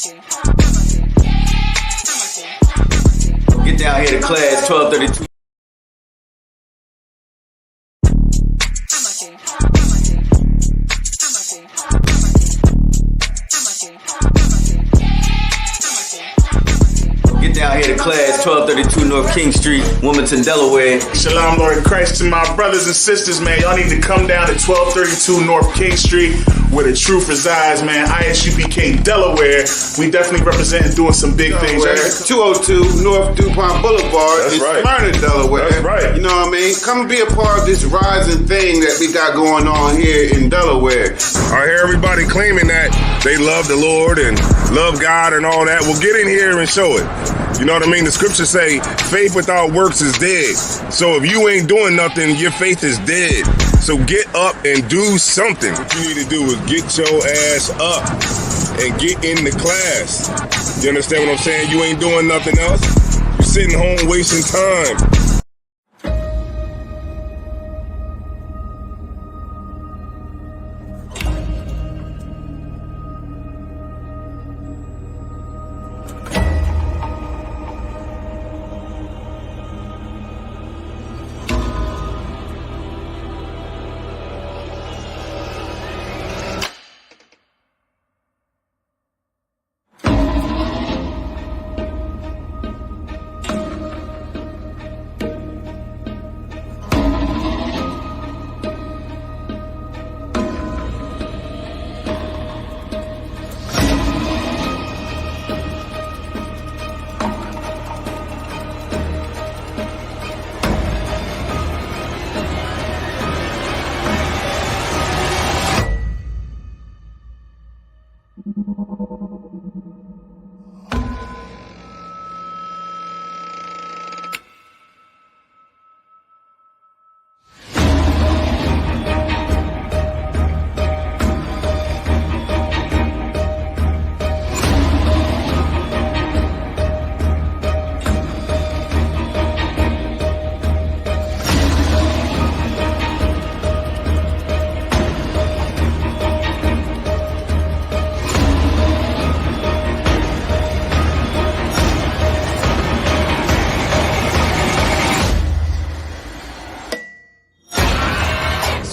Get down here to class 1232. Get down here to class 1232 North King Street, Wilmington, Delaware. Shalom, Lord Christ, to my brothers and sisters, man. Y'all need to come down to 1232 North King Street, where the truth resides, man. ISUPK Delaware. We definitely representing doing some big things. Right? 202 North DuPont Boulevard That's in right. Smyrna, Delaware. That's right. You know what I mean? Come and be a part of this rising thing that we got going on here in Delaware. I hear everybody claiming that they love the Lord and love God and all that. Well, get in here and show it. You know what I mean? The scriptures say faith without works is dead. So if you ain't doing nothing, your faith is dead. So get up and do something. What you need to do is get your ass up and get in the class. You understand what I'm saying? You ain't doing nothing else. You're sitting home wasting time.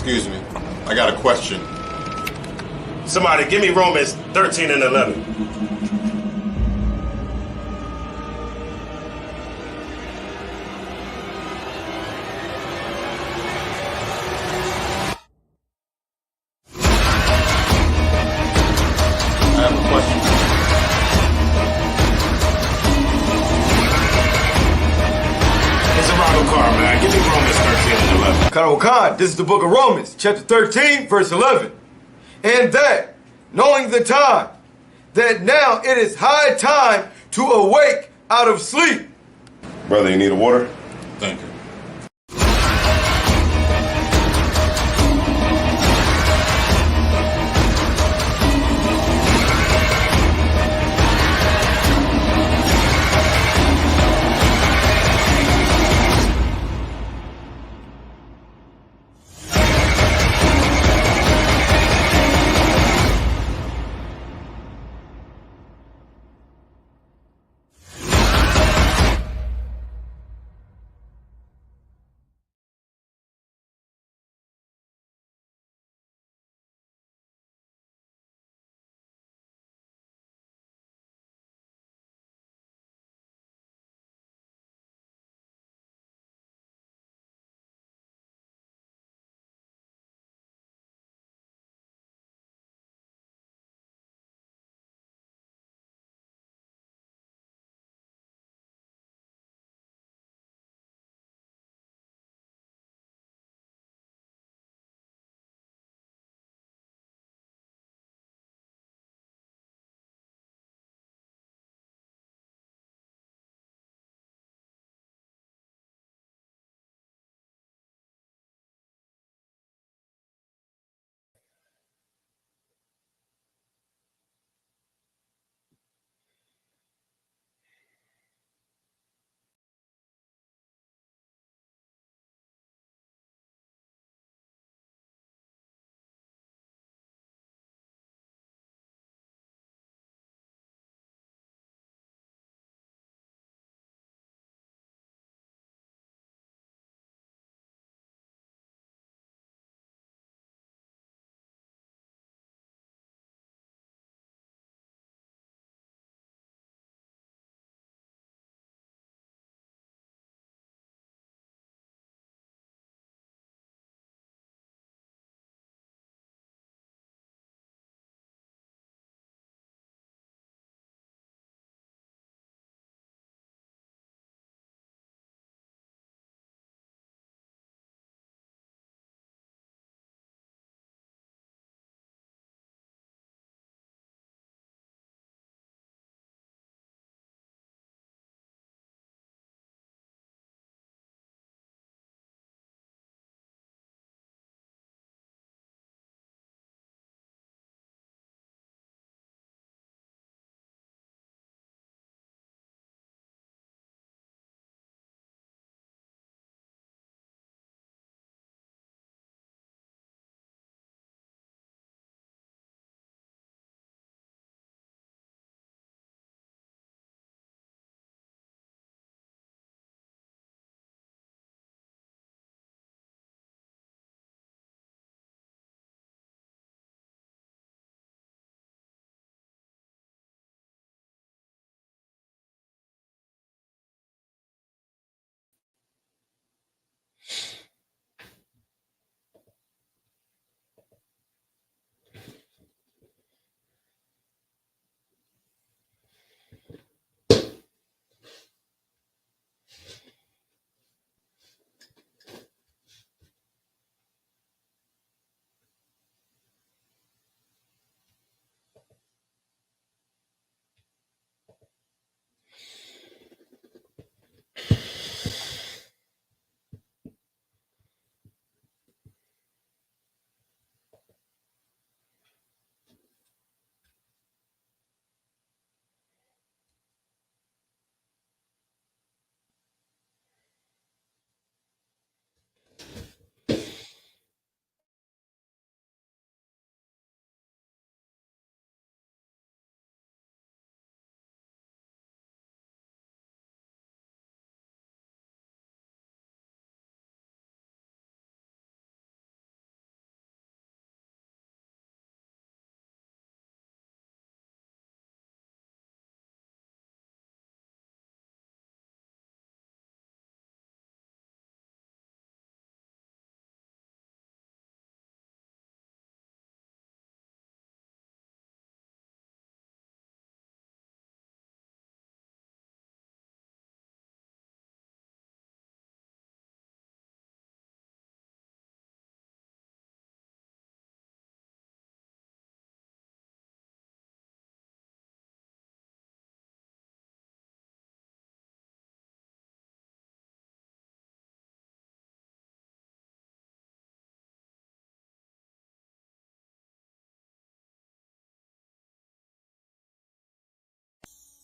Excuse me, I got a question. Somebody give me Romans 13 and 11. I have a question. It's a Ronald Carr, man. Give me Romans 13 and 11. Khan Khan, this is the book of Romans, chapter 13, verse 11. And that, knowing the time, that now it is high time to awake out of sleep. Brother, you need a water? Thank you.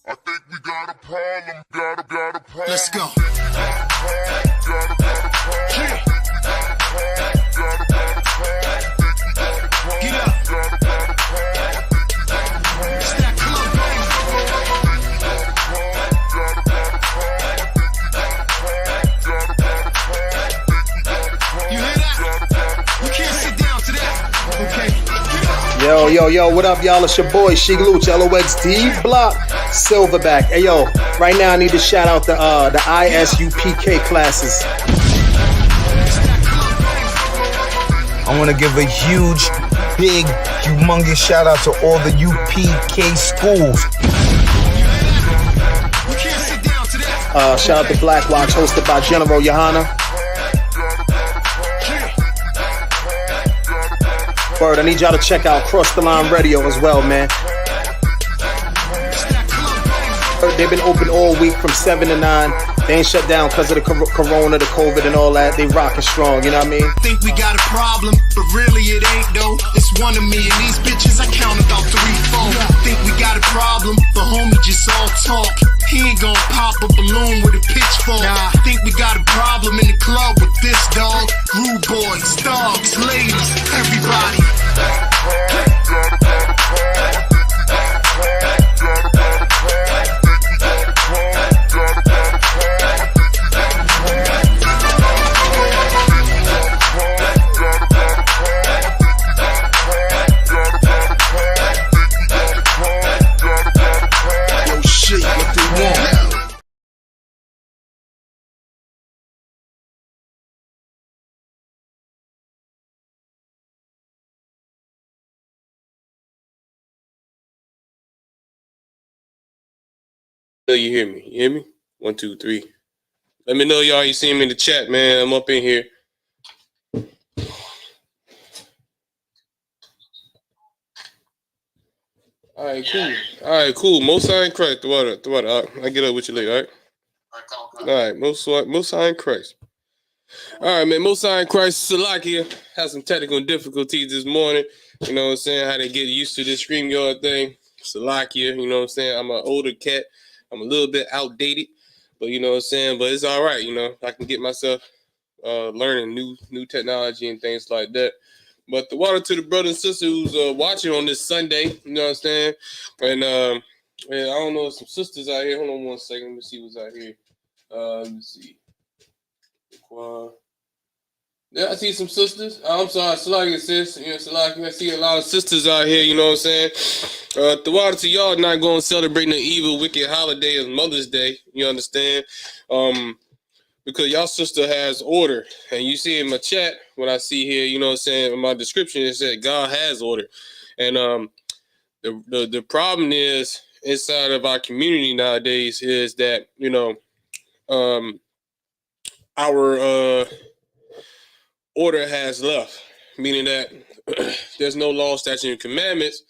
I think we got a problem, got a problem. Let's go. Get up. Stack club, baby. You hear that? You can't sit down to that. Okay. Yo, what up, y'all? It's your boy, Sheek Louch, LOXD Block, Silverback. Hey, yo, right now I need to shout out the ISUPK classes. I want to give a huge, big, humongous shout out to all the UPK schools. Shout out to Black Watch, hosted by General Johanna. Word, I need y'all to check out Cross the Line Radio as well, man. They've been open all week from 7 to 9. They ain't shut down because of the corona, the COVID, and all that. They rockin' strong, you know what I mean? Think we got a problem, but really it ain't though. It's one of me, and these bitches I count about 3, 4. Think we got a problem, but homie just all talk. He ain't gon' pop a balloon with a pitchfork. Nah, think we got a problem in the club with this dog. Groove boys, dogs, ladies, everybody. Yo, shit, what they want? You hear me? You hear me? 1, 2, 3. Let me know, y'all. You see me in the chat, man. I'm up in here. All right, cool. Most High in Christ. The water. I get up with you later, all right? All right, Most High in Christ. All right, man. Most High in Christ. Salakia had some technical difficulties this morning. You know what I'm saying? How to get used to this StreamYard thing. Salakia, you know what I'm saying? I'm an older cat. I'm a little bit outdated, but you know what I'm saying? But it's all right, you know. I can get myself learning new technology and things like that. But the water to the brother and sister who's watching on this Sunday, you know what I'm saying? And I don't know, some sisters out here. Hold on 1 second. Let me see what's out here. Let me see. Yeah, I see some sisters. I'm sorry, Salakia sis. You know, Salakia, I see a lot of sisters out here, you know what I'm saying? The water to y'all not going to celebrate the evil, wicked holiday of Mother's Day. You understand? Because y'all sister has order. And you see in my chat, what I see here, you know what I'm saying, in my description, it said God has order. And the problem is, inside of our community nowadays, is that, you know, our order has left, meaning that there's no law, statute, and commandments,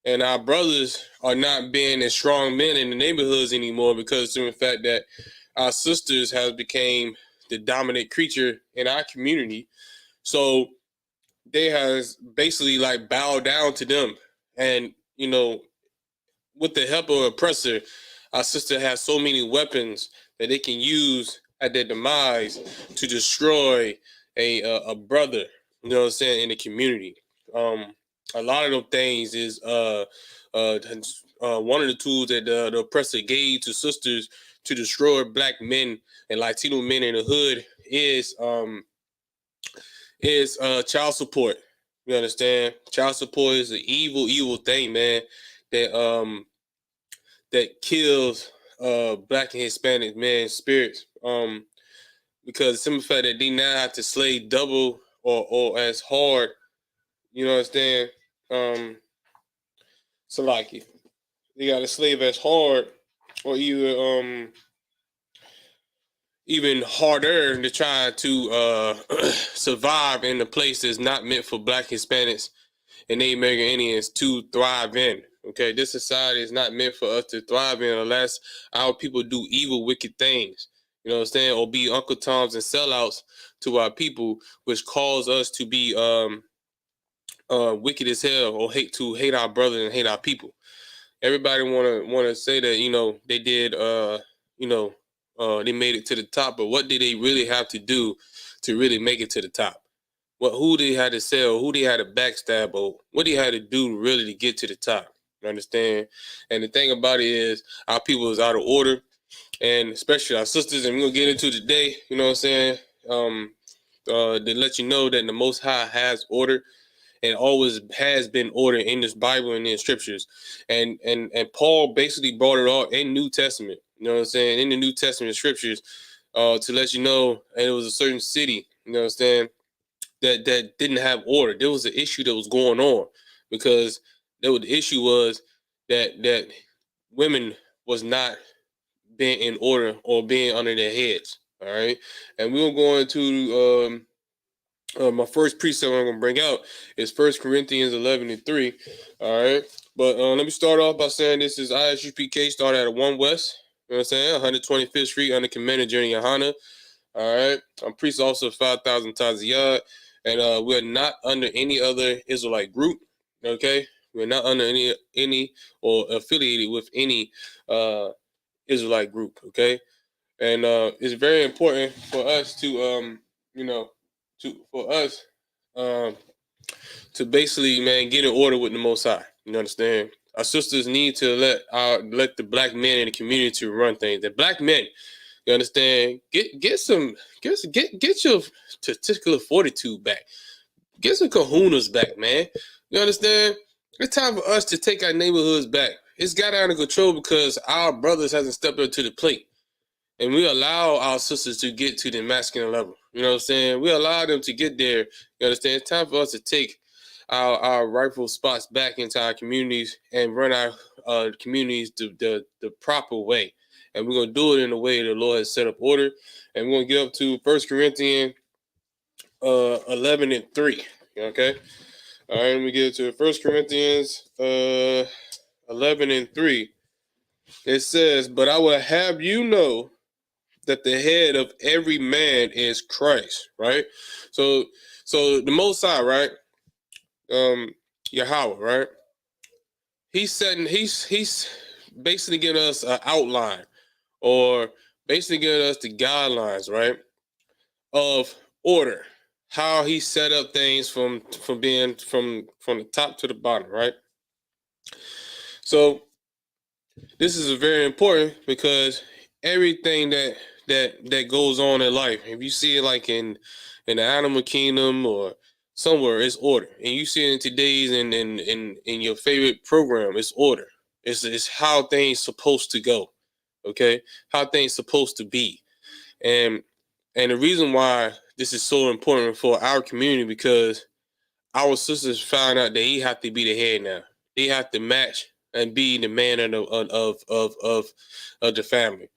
and our brothers are not being as strong men in the neighborhoods anymore because of the fact that our sisters have became the dominant creature in our community. So they has basically like bowed down to them. And, you know, with the help of an oppressor, our sister has so many weapons that they can use at their demise to destroy a brother, you know what I'm saying, in the community. A lot of them things is one of the tools that the oppressor gave to sisters to destroy black men and Latino men in the hood is child support. You understand? Child support is an evil thing, man, that kills black and Hispanic men's spirits. Because the simple fact that they now have to slave double or as hard, you know what I'm saying? Salaki. They got to slave as hard or either even harder to try to survive in a place that's not meant for black Hispanics and Native American Indians to thrive in. Okay, this society is not meant for us to thrive in unless our people do evil, wicked things. You know what I'm saying? Or be Uncle Toms and sellouts to our people, which cause us to be wicked as hell or hate our brothers and hate our people. everybody wanna say that, you know, they did they made it to the top, but what did they really have to do to really make it to the top? Who they had to sell, who they had to backstab, or what they had to do really to get to the top. You understand? And the thing about it is our people is out of order, and especially our sisters, and we're gonna get into today, you know what I'm saying? To let you know that the Most High has order and always has been order in this Bible and in the scriptures. And Paul basically brought it all in New Testament, you know what I'm saying, in the New Testament scriptures, to let you know, and it was a certain city, you know what I'm saying, that didn't have order. There was an issue that was going on because the issue was that women was not being in order or being under their heads. All right, and we're going to my first precept I'm gonna bring out is 1 Corinthians 11:3. All right, but let me start off by saying this is ISUPK, started at 1 West. You know what I'm saying? 125th Street under Commander Journey Yohana. All right, I'm priest also 5,000 Taziyad, and we're not under any other Israelite group. Okay, we're not under any or affiliated with any Israelite group. Okay, and it's very important for us to to basically, man, get in order with the Most High. You understand? Our sisters need to let the black men in the community run things. The black men, you understand? Get your testicular fortitude back. Get some kahunas back, man. You understand? It's time for us to take our neighborhoods back. It's got out of control because our brothers hasn't stepped up to the plate. And we allow our sisters to get to the masculine level. You know what I'm saying? We allow them to get there. You understand? It's time for us to take our rightful spots back into our communities and run our communities the proper way. And we're going to do it in the way the Lord has set up order. And we're going to get up to 1 Corinthians 11:3. Okay? All right, let me get to 1 Corinthians 11:3. It says, "But I will have you know that the head of every man is Christ," right? So the Most High, right? Yahweh, right? He's basically giving us an outline, or basically giving us the guidelines, right, of order, how he set up things from being from the top to the bottom, right? So this is very important because everything that goes on in life, if you see it like in the animal kingdom or somewhere, it's order. And you see it in today's in your favorite program, it's order. It's how things supposed to go, okay? How things supposed to be. And the reason why this is so important for our community, because our sisters found out that he have to be the head now. They have to match and be the man of the family.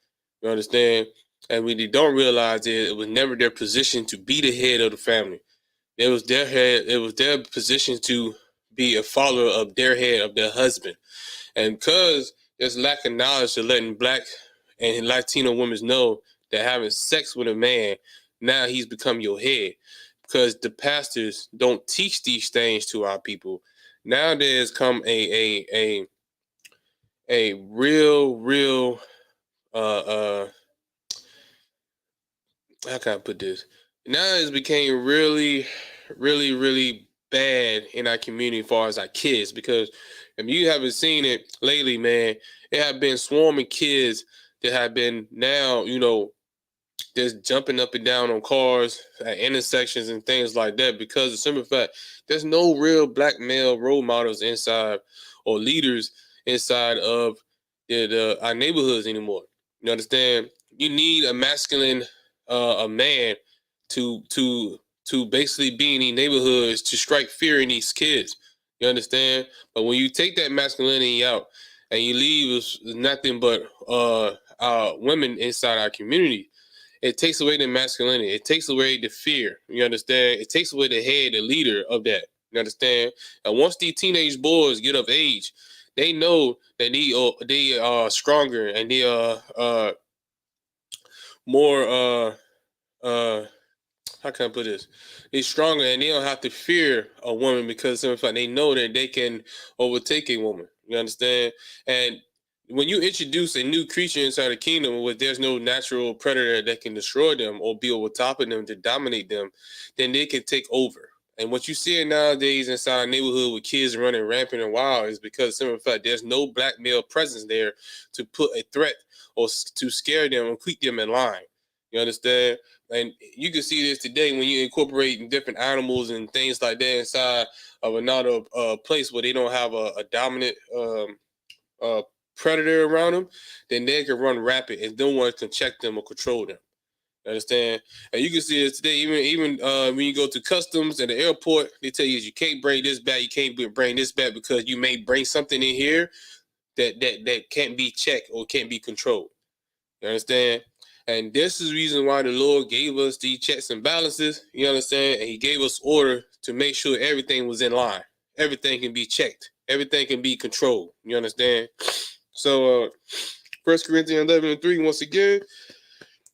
You understand? And when they don't realize it was never their position to be the head of the family. It was their head. It was their position to be a follower of their head, of their husband. And because there's lack of knowledge of letting Black and Latino women know that having sex with a man, now he's become your head. Because the pastors don't teach these things to our people. Now there's come a real how can I put this? Now it's became really bad in our community as far as our kids, because if you haven't seen it lately, man, it have been swarming kids that have been now, just jumping up and down on cars at intersections and things like that, because the simple fact, there's no real Black male role models inside or leaders inside of our neighborhoods anymore. You understand? You need a masculine a man to basically be in these neighborhoods to strike fear in these kids. You understand? But when you take that masculinity out and you leave us nothing but women inside our community, it takes away the masculinity. It takes away the fear. You understand? It takes away the head, the leader of that. You understand? And once these teenage boys get of age, they know that they are stronger and they are more how can I put this? They're stronger and they don't have to fear a woman because in fact they know that they can overtake a woman. You understand? And when you introduce a new creature inside the kingdom where there's no natural predator that can destroy them or be over top of them to dominate them, then they can take over. And what you see nowadays inside a neighborhood with kids running rampant and wild is because, in fact, there's no black male presence there to put a threat or to scare them and keep them in line. You understand? And you can see this today when you incorporate different animals and things like that inside of another place where they don't have a dominant predator around them, then they can run rapid and no one can check them or control them. You understand? And you can see it today, even when you go to customs and the airport, they tell you can't bring this back, you can't bring this back because you may bring something in here that can't be checked or can't be controlled. You understand? And this is the reason why the Lord gave us these checks and balances. You understand? And he gave us order to make sure everything was in line. Everything can be checked. Everything can be controlled. You understand? So 1 Corinthians 11:3, once again,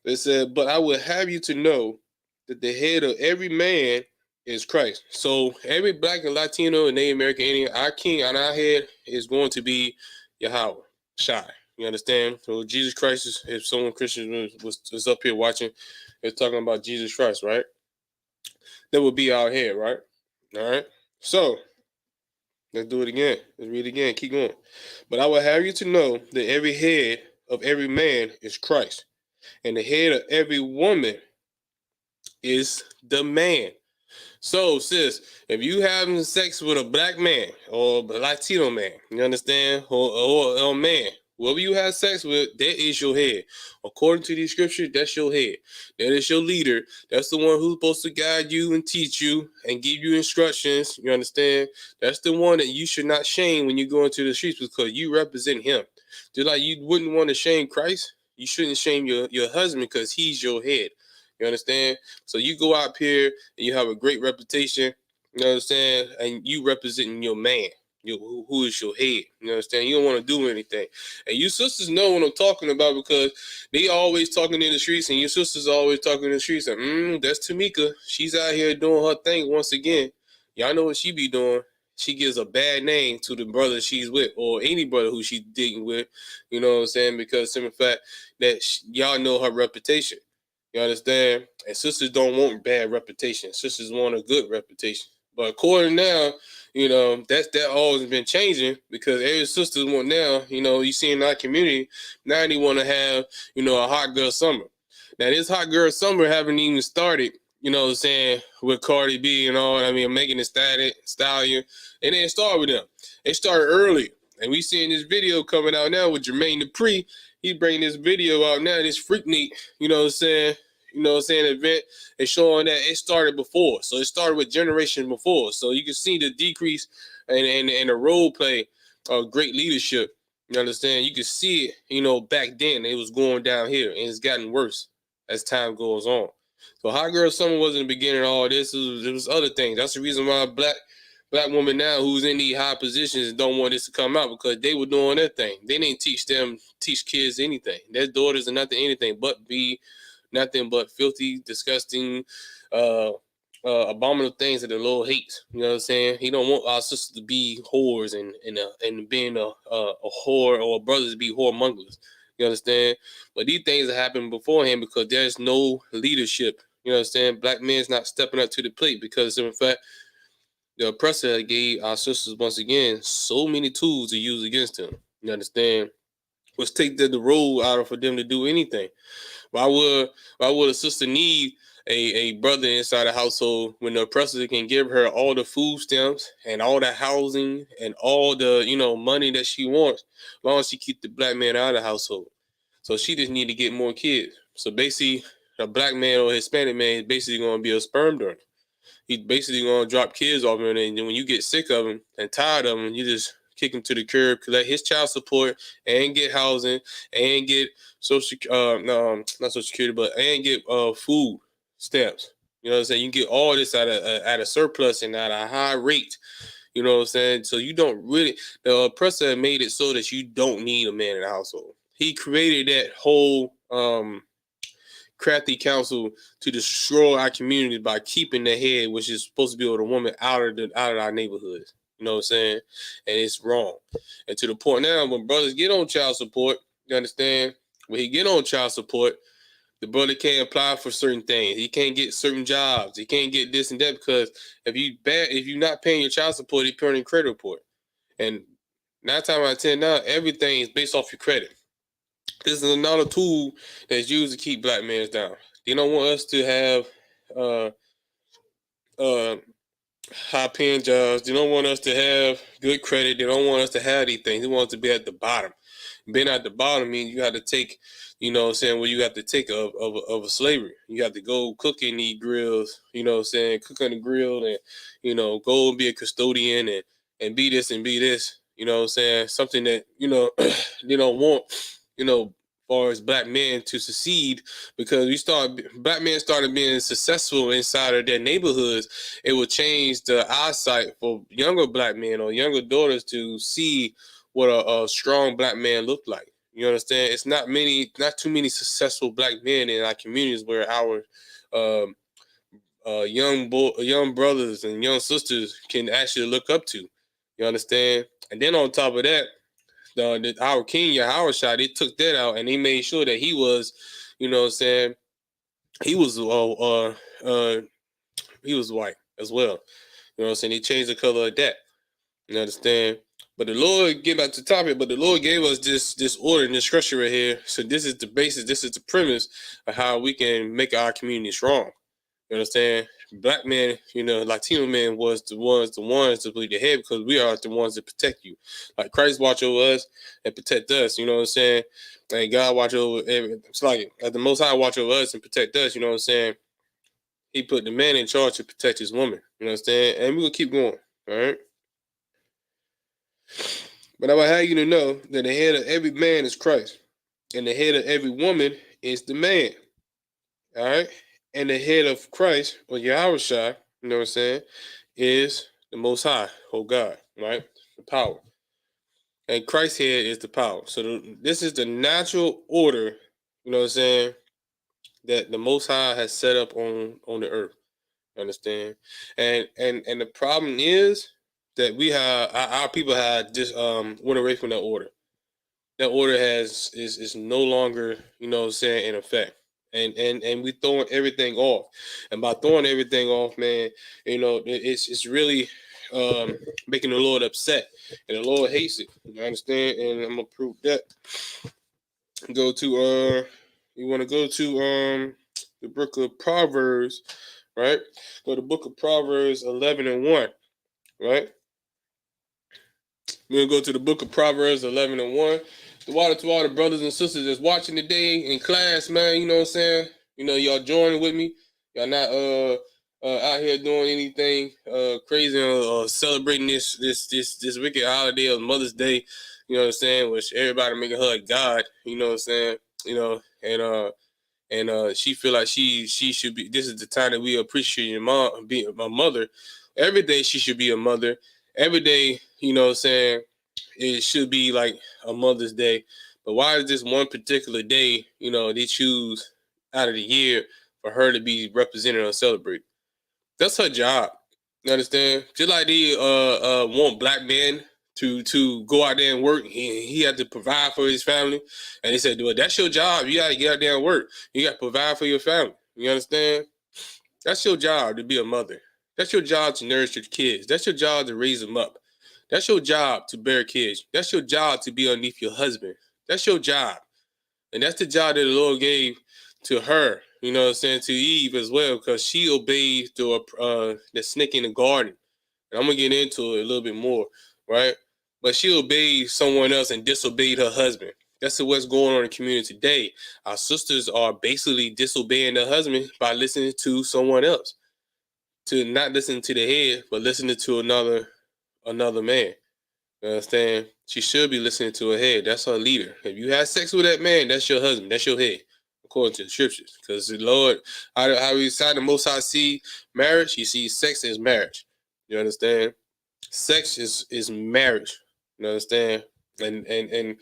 it said, but I will have you to know that the head of every man is Christ. So every black and Latino and Native American Indian, our king on our head is going to be Yahweh Shai. You understand? So Jesus Christ is, if someone Christian was up here watching, they're talking about Jesus Christ, right? That would be our head, right? All right. So let's do it again. Let's read it again. Keep going. But I will have you to know that every head of every man is Christ, and the head of every woman is the man. So, sis, if you having sex with a black man or a Latino man, you understand, or a man, whoever you have sex with, that is your head. According to the scripture, that's your head. That is your leader. That's the one who's supposed to guide you and teach you and give you instructions. You understand? That's the one that you should not shame when you go into the streets because you represent him. Just like you wouldn't want to shame Christ, you shouldn't shame your husband because he's your head. You understand? So you go out here and you have a great reputation, you understand, and you representing your man. Who is your head? You understand? You don't want to do anything. And you sisters know what I'm talking about because they always talking in the streets and your sisters always talking in the streets. Like, that's Tamika. She's out here doing her thing once again. Y'all know what she be doing. She gives a bad name to the brother she's with or any brother who she's dating with. You know what I'm saying? Because simple fact that y'all know her reputation. You understand? And sisters don't want bad reputation. Sisters want a good reputation. But according now, you know, that always been changing because every sister want now, you know, you see in our community, now they want to have, you know, a hot girl summer. Now, this hot girl summer haven't even started, you know what I'm saying, with Cardi B and all. I mean, Megan Thee Stallion. It didn't start with them. It started early. And we seeing this video coming out now with Jermaine Dupri. He bringing this video out now, this Freaknik, you know what I'm saying, event is showing that it started before. So it started with generation before. So you can see the decrease and the role play of great leadership. You understand? You can see it, you know, back then it was going down here and it's gotten worse as time goes on. So Hot Girl Summer wasn't the beginning of all this. It was other things. That's the reason why black women now who's in these high positions don't want this to come out because they were doing their thing. They didn't teach kids anything. Their daughters are nothing anything but be nothing but filthy, disgusting, abominable things that the Lord hates. You know what I'm saying? He don't want our sisters to be whores and being a whore or brothers to be whoremongers. You understand? But these things are happening beforehand because there's no leadership. You understand? Black men's not stepping up to the plate because, in fact, the oppressor gave our sisters, once again, so many tools to use against them. You understand? Let's take the role out of for them to do anything. Why would a sister need a brother inside the household when the oppressor can give her all the food stamps and all the housing and all the, you know, money that she wants, as long as she keep the black man out of the household? So she just need to get more kids. So basically, a black man or Hispanic man is basically going to be a sperm donor. He's basically going to drop kids off him, and then when you get sick of him and tired of him, you just kick him to the curb, collect his child support, and get housing, and get not Social Security, but and get food stamps. You know what I'm saying? You can get all this at a surplus and at a high rate. You know what I'm saying? So you don't really, the oppressor made it so that you don't need a man in the household. He created that whole crafty counsel to destroy our community by keeping the head, which is supposed to be with a woman, out of our neighborhoods. You know what I'm saying? And it's wrong. And to the point now, when brothers get on child support, you understand? When he get on child support, the brother can't apply for certain things. He can't get certain jobs. He can't get this and that because if you're not paying your child support, you're paying credit report. And 9 times out of 10 now, everything is based off your credit. This is another tool that's used to keep black men down. They don't want us to have high paying jobs. They don't want us to have good credit. They don't want us to have these things. They want us to be at the bottom. Being at the bottom means you have to take, you know what I'm saying, what you have to take of a slavery. You have to go cook in these grills, you know what I'm saying, cook on the grill and, you know, go and be a custodian and be this and be this, you know what I'm saying, something that, you know, they don't want, you know, as far as black men to succeed, because black men started being successful inside of their neighborhoods. It will change the eyesight for younger black men or younger daughters to see what a strong black man looked like. You understand? It's not too many successful black men in our communities where our young brothers and young sisters can actually look up to. You understand? And then on top of that, our king Yahushua, they took that out and they made sure that he was, you know what I'm saying, he was white as well. You know what I'm saying? They changed the color of that. You understand? But the Lord, get back to the topic, but the Lord gave us this order and this structure right here. So this is the basis, this is the premise of how we can make our community strong. You understand? Black men, you know, Latino men was the ones to bleed the head because we are the ones that protect you. Like Christ watch over us and protect us, you know what I'm saying? And God watch over it's like the Most High watch over us and protect us, you know what I'm saying? He put the man in charge to protect his woman, you know what I'm saying? And we're going to keep going, all right? But I would have you to know that the head of every man is Christ, and the head of every woman is the man, all right? And the head of Christ, or Yahushua, you know what I'm saying, is the Most High, oh God, right? The power. And Christ's head is the power. So this is the natural order, you know what I'm saying, that the Most High has set up on the earth. You understand? And the problem is that we have our people have just went away from that order. That order is no longer, you know what I'm saying, in effect. And we throwing everything off. And by throwing everything off, man, you know, it's really making the Lord upset. And the Lord hates it. You understand? And I'm gonna prove that. Go to you want to go to the book of Proverbs, right? Go to the book of Proverbs 11:1, right? We're gonna go to the book of Proverbs 11:1. To all the brothers and sisters that's watching today in class, man, you know what I'm saying? You know, y'all joining with me. Y'all not out here doing anything crazy or celebrating this wicked holiday of Mother's Day, you know what I'm saying? Which everybody making her a god, you know what I'm saying? You know, and she feel like she should be. This is the time that we appreciate your mom being my mother. Every day she should be a mother. Every day, you know what I'm saying, it should be like a Mother's Day. But why is this one particular day, you know, they choose out of the year for her to be represented or celebrated? That's her job. You understand? Just like they want black men to go out there and work. He had to provide for his family. And they said, well, that's your job. You got to get out there and work. You got to provide for your family. You understand? That's your job to be a mother. That's your job to nourish your kids. That's your job to raise them up. That's your job to bear kids. That's your job to be underneath your husband. That's your job. And that's the job that the Lord gave to her, you know what I'm saying, to Eve as well, because she obeyed the snake in the garden. And I'm going to get into it a little bit more, right? But she obeyed someone else and disobeyed her husband. That's what's going on in the community today. Our sisters are basically disobeying their husband by listening to someone else. To not listen to the head, but listening to another man. You understand? She should be listening to her head. That's her leader. If you have sex with that man, that's your husband. That's your head, according to the scriptures. Because the Lord, how we decide the Most High see marriage, he sees sex as marriage. You understand? Sex is marriage. You understand? And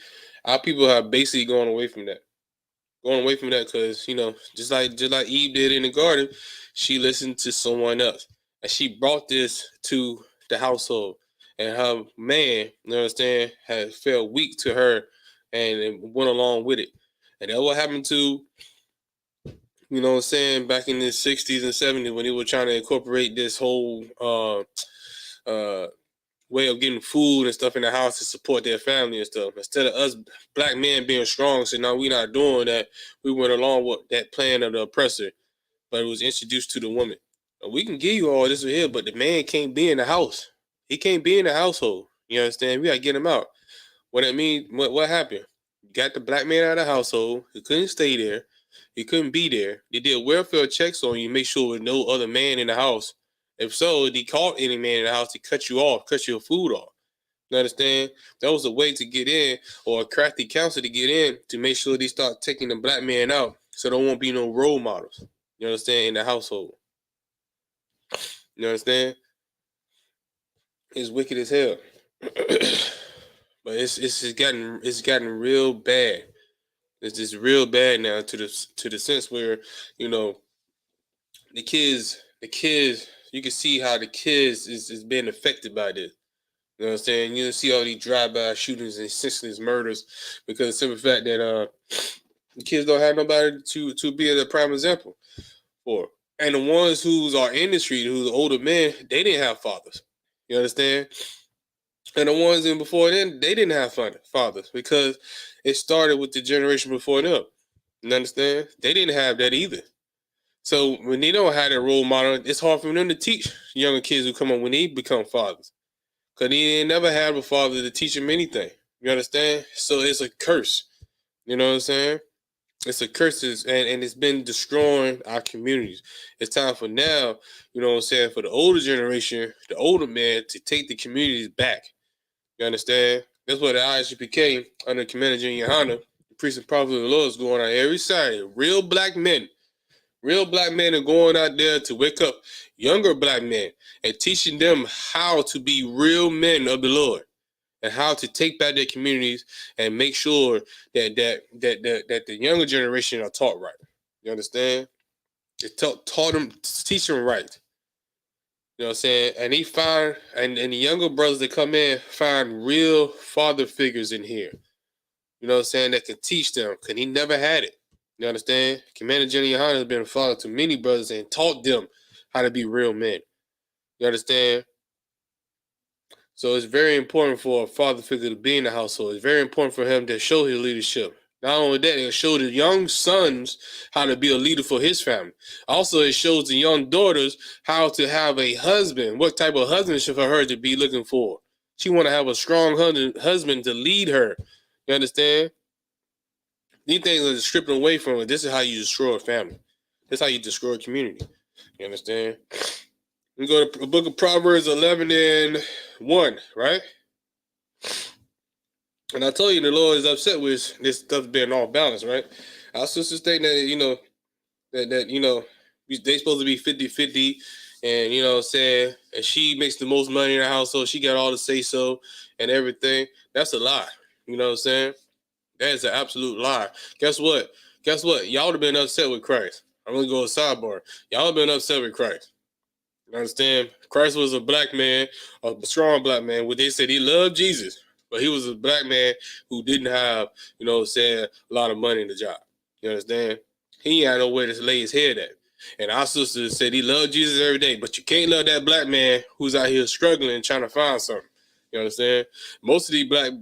our people have basically gone away from that. going away from that because, you know, just like Eve did in the garden, she listened to someone else. And she brought this to the household. And her man, you understand, had felt weak to her and it went along with it. And that what happened to, you know what I'm saying, back in the 60s and 70s when they were trying to incorporate this whole way of getting food and stuff in the house to support their family and stuff. Instead of us black men being strong, so now we're not doing that, we went along with that plan of the oppressor, but it was introduced to the woman. We can give you all this here, but the man can't be in the house. He can't be in the household. You understand? We got to get him out. What that mean? What happened? You got the black man out of the household. He couldn't stay there. He couldn't be there. They did welfare checks on you, make sure there was no other man in the house. If so, they caught any man in the house to cut you off, cut your food off. You understand? That was a way to get in, or a crafty counsel to get in, to make sure they start taking the black man out so there won't be no role models. You understand? In the household. You understand? It's wicked as hell. But it's gotten real bad. It's just real bad now to the sense where, you know, the kids, you can see how the kids is being affected by this. You know what I'm saying? You see all these drive-by shootings and senseless murders because of the simple fact that the kids don't have nobody to be a prime example for. And the ones who are in the street, who's older men, they didn't have fathers. You understand? And the ones in before then, they didn't have fathers because it started with the generation before them. You understand? They didn't have that either. So when they don't have that role model, it's hard for them to teach younger kids who come up when they become fathers. Because they ain't never had a father to teach them anything. You understand? So it's a curse. You know what I'm saying? It's a curse, and it's been destroying our communities. It's time for now, you know what I'm saying, for the older generation, the older men, to take the communities back. You understand? That's what the ISUPK under Commander Junior Honda, the priest and prophet of the Lord, is going on every Saturday. Real black men are going out there to wake up younger black men and teaching them how to be real men of the Lord and how to take back their communities and make sure that the younger generation are taught right. You understand? They taught them, teach them right. You know what I'm saying? And they find, and the younger brothers that come in find real father figures in here. You know what I'm saying? That can teach them, because he never had it. You understand? Commander Jenny Yohana has been a father to many brothers and taught them how to be real men. You understand? So it's very important for a father figure to be in the household. It's very important for him to show his leadership. Not only that, it'll show the young sons how to be a leader for his family. Also, it shows the young daughters how to have a husband, what type of husband should for her to be looking for. She want to have a strong husband to lead her. You understand? These things are stripping away from her. This is how you destroy a family. This is how you destroy a community. You understand? We go to the book of Proverbs 11:1, right? And I told you the Lord is upset with this stuff being off balance, right? Our sisters think that, you know, that you know, they supposed to be 50-50, and, you know what I'm saying, and she makes the most money in the household, she got all the say-so and everything. That's a lie. You know what I'm saying? That is an absolute lie. Guess what? Y'all would have been upset with Christ. I'm going to go a sidebar. Y'all have been upset with Christ. You understand? Christ was a black man, a strong black man. What they said, he loved Jesus, but he was a black man who didn't have, you know what I'm saying, a lot of money in the job. You understand? He had nowhere to lay his head at. And our sister said he loved Jesus every day, but you can't love that black man who's out here struggling and trying to find something. You understand? Most of these black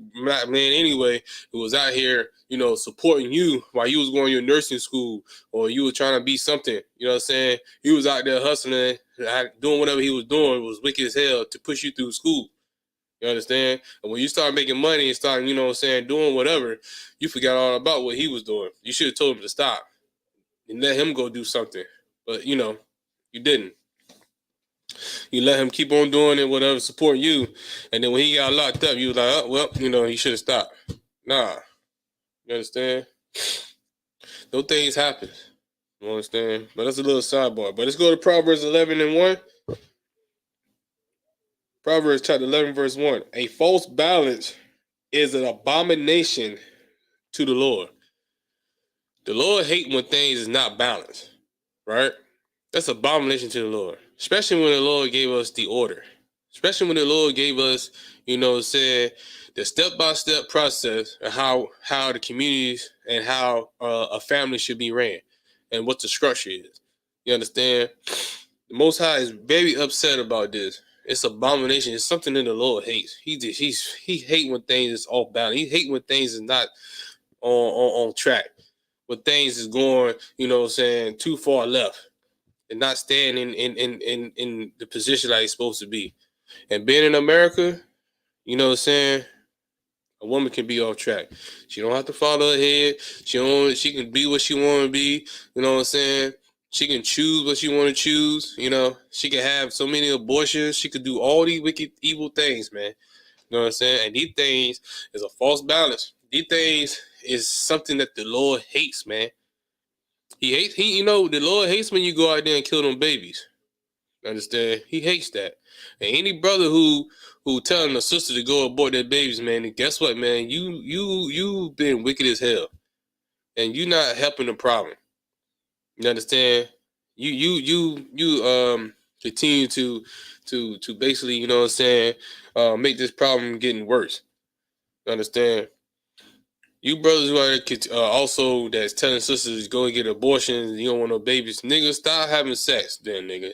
men anyway, who was out here, you know, supporting you while you was going to your nursing school or you were trying to be something. You know what I'm saying? He was out there hustling, doing whatever he was doing. It was wicked as hell to push you through school. You understand? And when you start making money and start, you know what I'm saying, doing whatever, you forgot all about what he was doing. You should have told him to stop and let him go do something. But, you know, you didn't. You let him keep on doing it, whatever, support you. And then when he got locked up, you was like, oh, well, you know, he should have stopped. Nah. You understand? Those things happen. You understand? But that's a little sidebar. But let's go to Proverbs 11:1. Proverbs chapter 11, verse 1. A false balance is an abomination to the Lord. The Lord hate when things is not balanced, right? That's abomination to the Lord, especially when the Lord gave us the order, especially when the Lord gave us, said the step-by-step process of how the communities and how a family should be ran and what the structure is. You understand? The Most High is very upset about this. It's abomination. It's something that the Lord hates. He hate when things is off balance. He hate when things is not on track. When things is going, too far left and not staying in the position that it's supposed to be. And being in America, a woman can be off track. She don't have to follow her head. She can be what she want to be. You know what I'm saying? She can choose what she want to choose. She can have so many abortions. She could do all these wicked, evil things, man. You know what I'm saying? And these things is a false balance. These things is something that the Lord hates, man. The Lord hates when you go out there and kill them babies. Understand? He hates that. And any brother who telling a sister to go abort their babies, man, and guess what, man? You been wicked as hell. And you not helping the problem. You understand? You continue to basically, make this problem getting worse. You understand? You brothers who are also that's telling sisters to go and get abortions, you don't want no babies. Nigga, stop having sex then, nigga.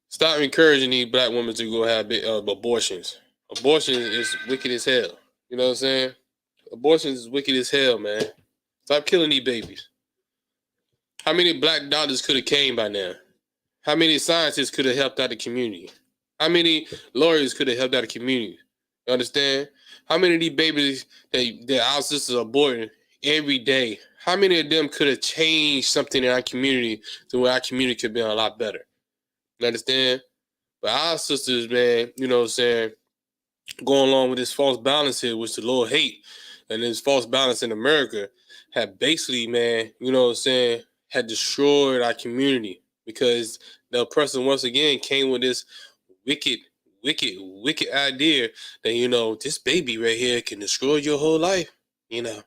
Stop encouraging these black women to go have abortions. Abortion is wicked as hell. You know what I'm saying? Abortion is wicked as hell, man. Stop killing these babies. How many black doctors could have came by now? How many scientists could have helped out the community? How many lawyers could have helped out the community? You understand? How many of these babies that our sisters are aborting every day, how many of them could have changed something in our community to where our community could be a lot better? You understand? But our sisters, man, going along with this false balance here, which the Lord hate, and this false balance in America, have basically, man, had destroyed our community because the oppressor once again came with this wicked idea that, this baby right here can destroy your whole life. You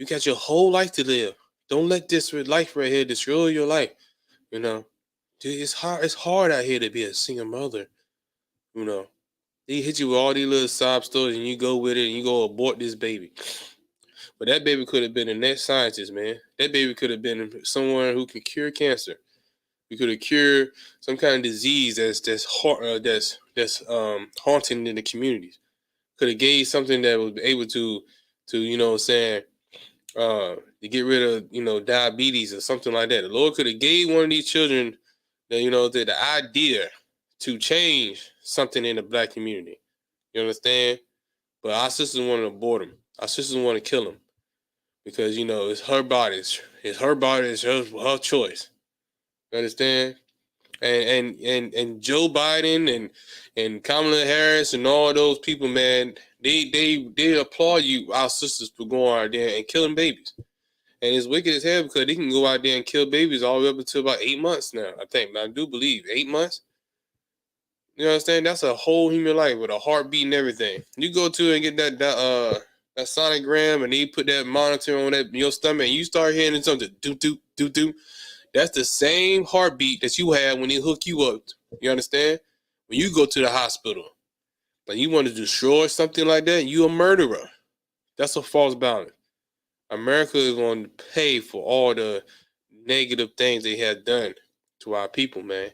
got your whole life to live. Don't let this life right here destroy your life. Dude, it's hard out here to be a single mother. They hit you with all these little sob stories and you go with it and you go abort this baby. But that baby could have been the next scientist, man. That baby could have been someone who can cure cancer. We could have cured some kind of disease that's haunting in the communities. Could have gave something that was able to get rid of diabetes or something like that. The Lord could have gave one of these children the idea to change something in the black community. You understand? But our sisters want to abort him. Our sisters want to kill him because it's her body. It's her body. It's her choice. You understand? And Joe Biden and Kamala Harris and all those people, man, they applaud you, our sisters, for going out there and killing babies. And it's wicked as hell because they can go out there and kill babies all the way up until about 8 months now, I think. I do believe 8 months. You understand? That's a whole human life with a heartbeat and everything. You go to and get that sonogram and they put that monitor on your stomach and you start hearing something do. That's the same heartbeat that you have when they hook you up. You understand? When you go to the hospital, like you want to destroy something like that, you a murderer. That's a false balance. America is going to pay for all the negative things they have done to our people, man.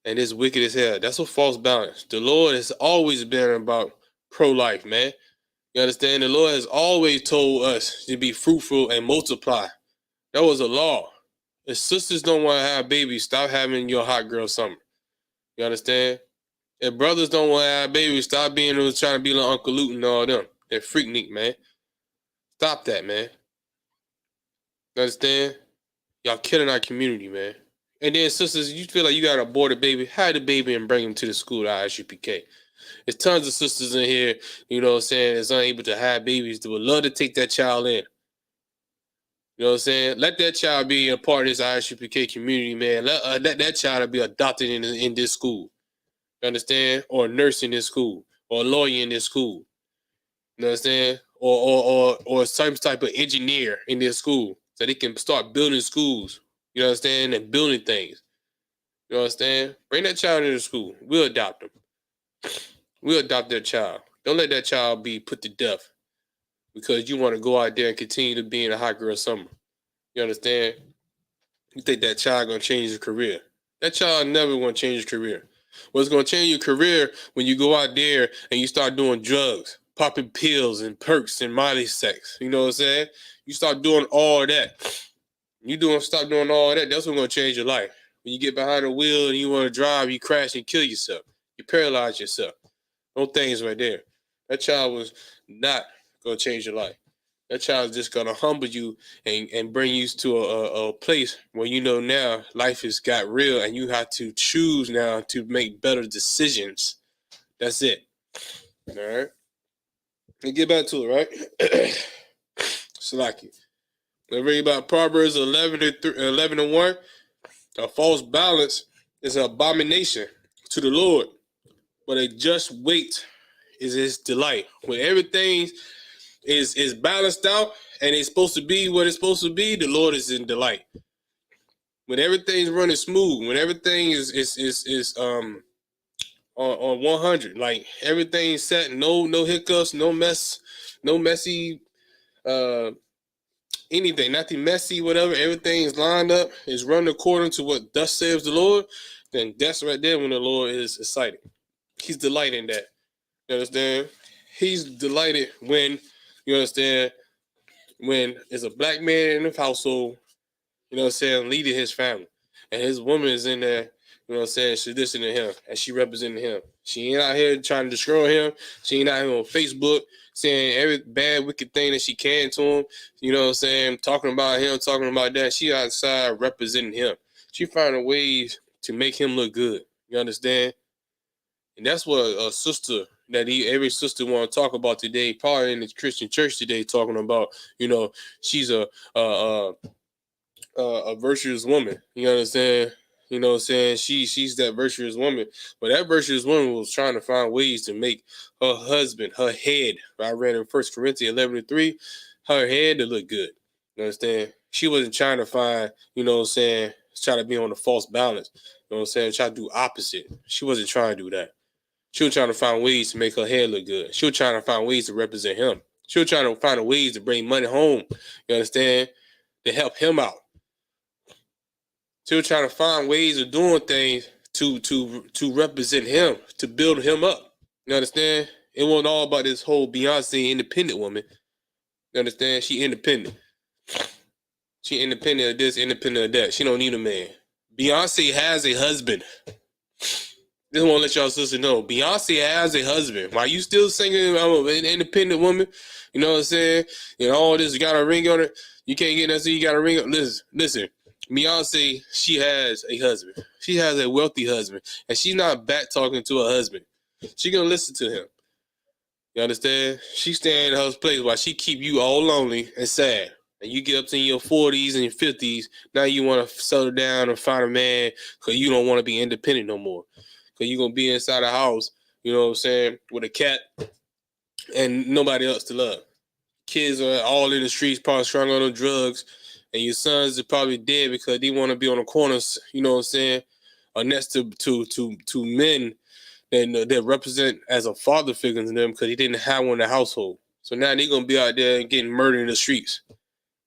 And it's wicked as hell. That's a false balance. The Lord has always been about pro-life, man. You understand? The Lord has always told us to be fruitful and multiply. That was a law. If sisters don't want to have babies, stop having your hot girl summer. You understand? If brothers don't want to have babies, stop being trying to be like Uncle Luke and all them. They're freaknik, man. Stop that, man. You understand? Y'all killing our community, man. And then sisters, you feel like you got to abort a baby, hide the baby and bring him to the school at ISUPK. There's tons of sisters in here, that's unable to have babies that would love to take that child in. You know what I'm saying? Let that child be a part of this ISUPK community, man. Let that child be adopted in this school. You understand? Or a nurse in this school. Or a lawyer in this school. You know what I'm saying? or some type of engineer in their school so they can start building schools, you understand, and building things. You understand? Bring that child into school. We'll adopt them. We'll adopt that child. Don't let that child be put to death because you want to go out there and continue to be in a hot girl summer. You understand? You think that child going to change his career. That child never going to change his career. What's going to change your career when you go out there and you start doing drugs, popping pills and perks and Molly sex. You know what I'm saying? You start doing all that. Stop doing all that. That's what's going to change your life. When you get behind the wheel and you want to drive, you crash and kill yourself. You paralyze yourself. Those things right there. That child was not going to change your life. That child's just going to humble you and bring you to a place where you know now life has got real and you have to choose now to make better decisions. That's it. All right? Let's get back to it, right? Salaki. Let's read about Proverbs 11:1. A false balance is an abomination to the Lord, but a just weight is his delight. When everything is balanced out and it's supposed to be what it's supposed to be, the Lord is in delight. When everything's running smooth, when everything is on 100, like everything's set, no hiccups, no messy anything, nothing messy, whatever, everything's lined up, is running according to what thus says the Lord, then that's right there when the Lord is excited. He's delighted in that. You understand? He's delighted when, you understand, when there's a black man in the household, you know what I'm saying, leading his family. And his woman is in there, you know what I'm saying, she's listening to him and she representing him. She ain't out here trying to destroy him. She ain't out here on Facebook saying every bad, wicked thing that she can to him. You know what I'm saying? Talking about him, talking about that. She outside representing him. She finding ways to make him look good. You understand? And that's what a sister that every sister want to talk about today, probably in the Christian church today, talking about, you know, she's a virtuous woman. You understand? You know what I'm saying? She's that virtuous woman. But that virtuous woman was trying to find ways to make her husband, her head, I read in 1 Corinthians 11:3, her head to look good. You understand? She wasn't trying to find, you know what I'm saying, try to be on a false balance. You know what I'm saying? Try to do opposite. She wasn't trying to do that. She was trying to find ways to make her hair look good. She was trying to find ways to represent him. She was trying to find ways to bring money home. You understand? To help him out. She was trying to find ways of doing things to represent him, to build him up. You understand? It wasn't all about this whole Beyonce independent woman. You understand? She independent. She independent of this, independent of that. She don't need a man. Beyonce has a husband. Just want to let y'all sister know. Beyonce has a husband. Why you still singing I'm an independent woman? You know what I'm saying? And all this, you got a ring on it. You can't get nothing, you got a ring on it. Listen. Beyonce, she has a husband. She has a wealthy husband. And she's not back talking to her husband. She gonna listen to him. You understand? She staying in her place while she keep you all lonely and sad. And you get up to your 40s and your 50s. Now you want to settle down and find a man because you don't want to be independent no more. Because you're going to be inside a house, you know what I'm saying, with a cat and nobody else to love. Kids are all in the streets, probably strung on drugs. And your sons are probably dead because they want to be on the corners, you know what I'm saying, or next to men that represent as a father figure to them because he didn't have one in the household. So now they're going to be out there and getting murdered in the streets.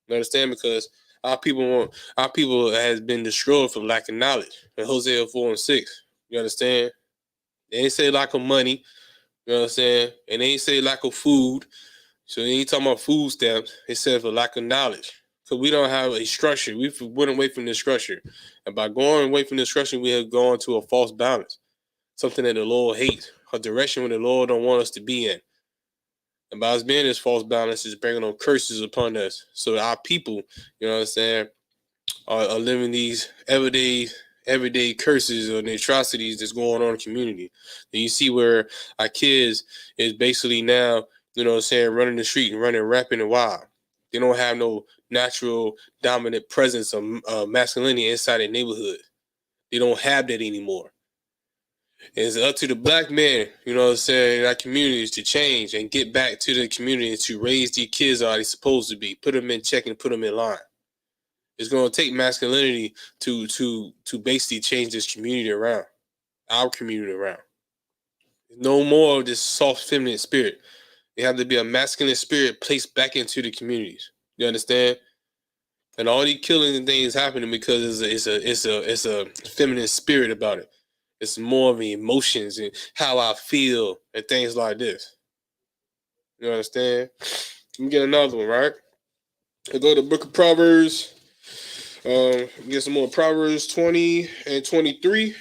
You understand? Because our people has been destroyed for lack of knowledge. In Hosea 4:6, you understand? They ain't say lack of money, you know what I'm saying? And they ain't say lack of food. So they ain't talking about food stamps. They said for lack of knowledge. Because we don't have a structure. We went away from this structure. And by going away from this structure, we have gone to a false balance. Something that the Lord hates. A direction where the Lord don't want us to be in. And by us being this false balance, is bringing on curses upon us. So our people, you know what I'm saying, are living these everyday curses and atrocities that's going on in the community. And you see where our kids is basically now, you know what I'm saying, running the street and running rapping and wild. They don't have no natural dominant presence of masculinity inside their neighborhood. They don't have that anymore. It's up to the black man, you know what I'm saying, in our communities to change and get back to the community and to raise these kids how they're supposed to be. Put them in check and put them in line. It's going to take masculinity to basically change this community around, our community around. No more of this soft feminine spirit. It have to be a masculine spirit placed back into the communities. You understand? And all these killings and things happening because it's a feminine spirit about it. It's more of the emotions and how I feel and things like this. You understand? Let me get another one, right? I go to the book of Proverbs. Get some more Proverbs 20 and 23.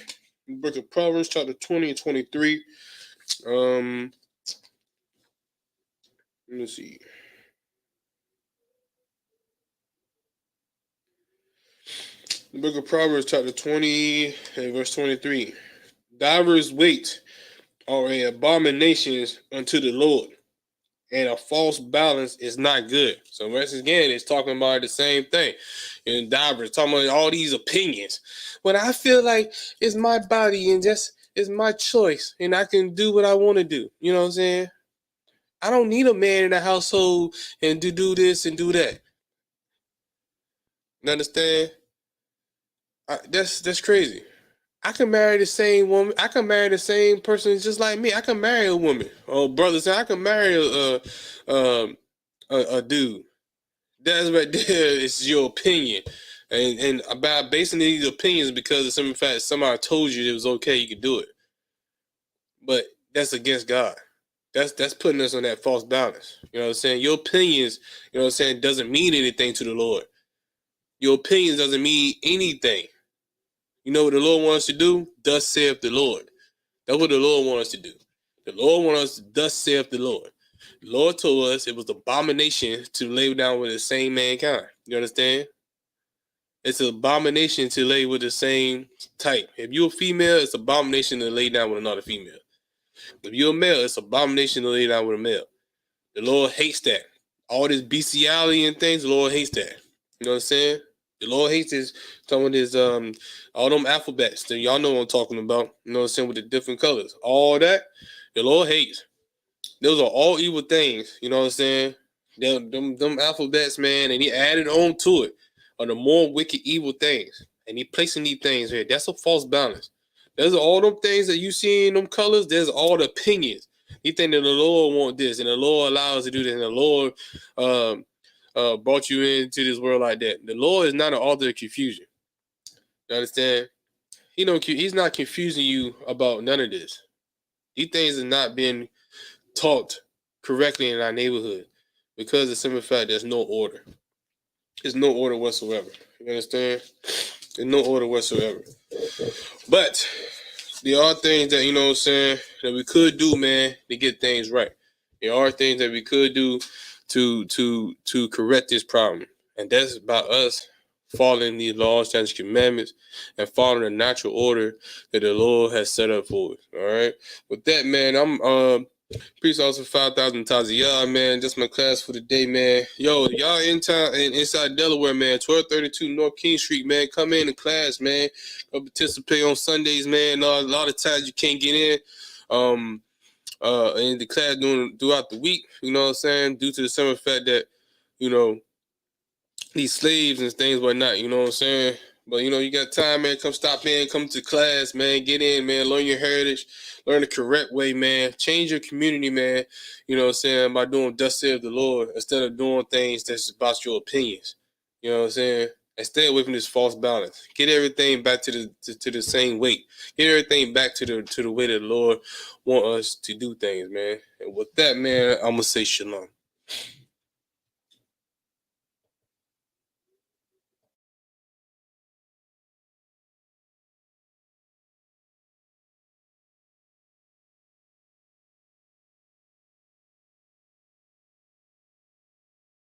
Book of Proverbs, chapter 20 and 23. Let me see. The book of Proverbs, chapter 20 and verse 23. Divers weight are an abomination unto the Lord, and a false balance is not good. So once again, it's talking about the same thing. And divers talking about all these opinions. When I feel like it's my body and just it's my choice, and I can do what I want to do. You know what I'm saying? I don't need a man in the household and to do this and do that. You understand? That's crazy. I can marry the same woman. I can marry the same person just like me. I can marry a woman. Oh, brothers, I can marry a dude. That's right there. It's your opinion, and about basing these opinions because of some fact somebody told you it was okay, you could do it. But that's against God. That's putting us on that false balance. You know what I'm saying? Your opinions, you know what I'm saying, doesn't mean anything to the Lord. Your opinions doesn't mean anything. You know what the Lord wants us to do? Thus saith the Lord. That's what the Lord wants us to do. The Lord wants us to thus saith the Lord. The Lord told us it was abomination to lay down with the same mankind. You understand? It's an abomination to lay with the same type. If you're a female, it's an abomination to lay down with another female. If you're a male, it's an abomination to lay down with a male. The Lord hates that. All this bestiality and things, the Lord hates that. You know what I'm saying? The Lord hates this, some of this, all them alphabets. That y'all know what I'm talking about. You know what I'm saying? With the different colors. All that, the Lord hates. Those are all evil things. You know what I'm saying? Them alphabets, man, and he added on to it are the more wicked, evil things. And he placing these things here. That's a false balance. There's all them things that you see in them colors. There's all the opinions. You think that the Lord want this, and the Lord allows us to do this, and the Lord brought you into this world like that. The Lord is not an author of confusion. You understand? He's not confusing you about none of this. These things are not being taught correctly in our neighborhood because of the simple fact there's no order. There's no order whatsoever. You understand? There's no order whatsoever. But there are things that, you know what I'm saying, that we could do, man, to get things right. There are things that we could do to correct this problem. And that's about us following these laws, statutes, commandments, and following the natural order that the Lord has set up for us. All right. With that, man, I'm peace also 5,000 times a y'all, man. That's my class for the day, man. Yo, y'all in town and inside Delaware, man. 1232 North King Street, man. Come in class, man. Go participate on Sundays, man. A lot of times you can't get in. In the class throughout the week, you know what I'm saying, due to the simple fact that, you know, these slaves and things whatnot, you know what I'm saying. But you know, you got time, man. Come stop in, come to class, man. Get in, man. Learn your heritage, learn the correct way, man. Change your community, man. You know what I'm saying, by doing thus saith the Lord instead of doing things that's about your opinions. You know what I'm saying. And stay away from this false balance. Get everything back to the same weight. Get everything back to the way that the Lord want us to do things, man. And with that, man, I'm gonna say shalom.